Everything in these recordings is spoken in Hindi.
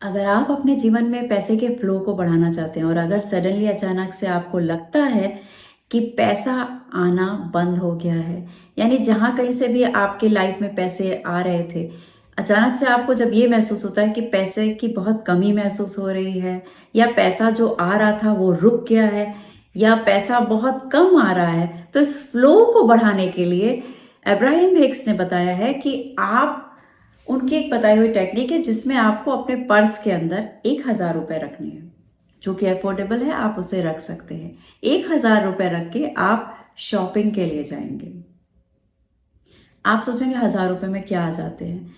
अगर आप अपने जीवन में पैसे के फ्लो को बढ़ाना चाहते हैं और अगर सडनली अचानक से आपको लगता है कि पैसा आना बंद हो गया है, यानी जहाँ कहीं से भी आपके लाइफ में पैसे आ रहे थे, अचानक से आपको जब ये महसूस होता है कि पैसे की बहुत कमी महसूस हो रही है, या पैसा जो आ रहा था वो रुक गया है, या पैसा बहुत कम आ रहा है, तो इस फ्लो को बढ़ाने के लिए अब्राहम हिक्स ने बताया है कि आप उनकी एक बताई हुई टेक्निक है जिसमें आपको अपने पर्स के अंदर 1,000 रुपये रखने हैं, जो कि अफोर्डेबल है, आप उसे रख सकते हैं। 1,000 रुपये रख के आप शॉपिंग के लिए जाएंगे। आप सोचेंगे 1,000 रुपये में क्या आ जाते हैं,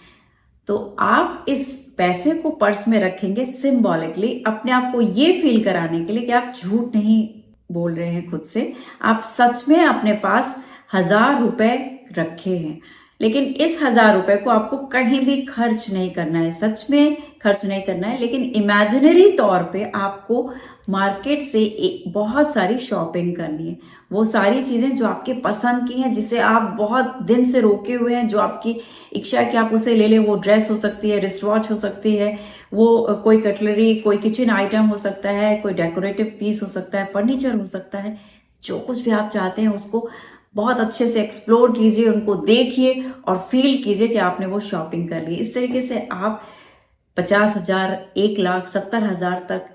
तो आप इस पैसे को पर्स में रखेंगे सिंबॉलिकली अपने आप को ये फील कराने के लिए कि आप झूठ नहीं बोल रहे हैं खुद से, आप सच में अपने पास 1,000 रुपये रखे हैं। लेकिन इस 1,000 रुपये को आपको कहीं भी खर्च नहीं करना है, सच में खर्च नहीं करना है, लेकिन इमेजिनरी तौर पे आपको मार्केट से बहुत सारी शॉपिंग करनी है। वो सारी चीज़ें जो आपके पसंद की हैं, जिसे आप बहुत दिन से रोके हुए हैं, जो आपकी इच्छा है कि आप उसे ले लें, वो ड्रेस हो सकती है, रिस्ट वॉच हो सकती है, वो कोई कटलरी, कोई किचन आइटम हो सकता है, कोई डेकोरेटिव पीस हो सकता है, फर्नीचर हो सकता है। जो कुछ भी आप चाहते हैं उसको बहुत अच्छे से एक्सप्लोर कीजिए, उनको देखिए और फील कीजिए कि आपने वो शॉपिंग कर ली। इस तरीके से आप 50,000, 1,00,000, 70,000 तक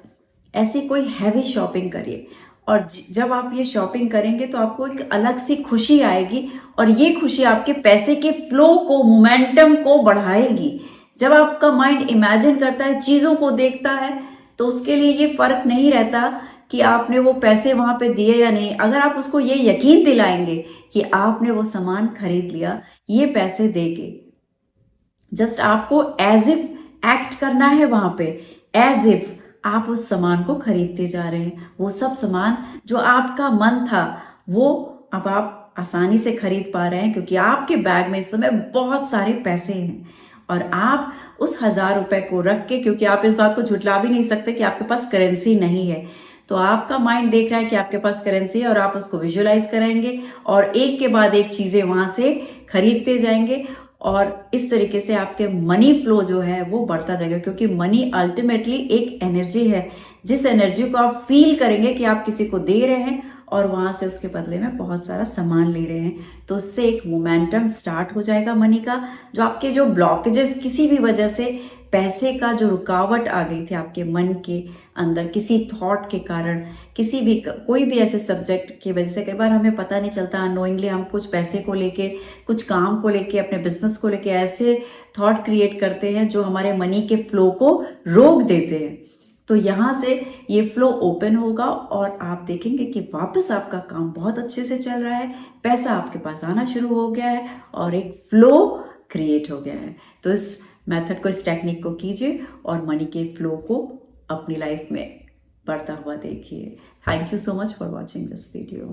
ऐसी कोई हैवी शॉपिंग करिए। और जब आप ये शॉपिंग करेंगे तो आपको एक अलग सी खुशी आएगी, और ये खुशी आपके पैसे के फ्लो को, मोमेंटम को बढ़ाएगी। जब आपका माइंड इमेजिन करता है, चीज़ों को देखता है, तो उसके लिए ये फर्क नहीं रहता कि आपने वो पैसे वहाँ पे दिए या नहीं। अगर आप उसको ये यकीन दिलाएंगे कि आपने वो सामान खरीद लिया ये पैसे देके, जस्ट आपको एज इफ एक्ट करना है वहां पे, एज इफ आप उस सामान को खरीदते जा रहे हैं। वो सब सामान जो आपका मन था वो अब आप आसानी से खरीद पा रहे हैं, क्योंकि आपके बैग में इस समय बहुत सारे पैसे हैं। और आप उस 1,000 रुपए को रख के, क्योंकि आप इस बात को झुटला भी नहीं सकते कि आपके पास करेंसी नहीं है, तो आपका माइंड देख रहा है कि आपके पास करेंसी है, और आप उसको विजुअलाइज करेंगे और एक के बाद एक चीजें वहां से खरीदते जाएंगे। और इस तरीके से आपके मनी फ्लो जो है वो बढ़ता जाएगा, क्योंकि मनी अल्टीमेटली एक एनर्जी है। जिस एनर्जी को आप फील करेंगे कि आप किसी को दे रहे हैं और वहां से उसके बदले में बहुत सारा सामान ले रहे हैं, तो उससे एक मोमेंटम स्टार्ट हो जाएगा मनी का। जो आपके जो ब्लॉकेजेस, किसी भी वजह से पैसे का जो रुकावट आ गई थी आपके मन के अंदर, किसी थॉट के कारण, किसी भी कोई भी ऐसे सब्जेक्ट की वजह से, कई बार हमें पता नहीं चलता, अनोइंगली हम कुछ पैसे को लेके, कुछ काम को लेके, अपने बिजनेस को लेके ऐसे थॉट क्रिएट करते हैं जो हमारे मनी के फ्लो को रोक देते हैं। तो यहाँ से ये फ्लो ओपन होगा और आप देखेंगे कि वापस आपका काम बहुत अच्छे से चल रहा है, पैसा आपके पास आना शुरू हो गया है और एक फ्लो क्रिएट हो गया है। तो इस मेथड को, इस टेक्निक को कीजिए और मनी के फ्लो को अपनी लाइफ में बढ़ता हुआ देखिए। Thank you so much for watching this video.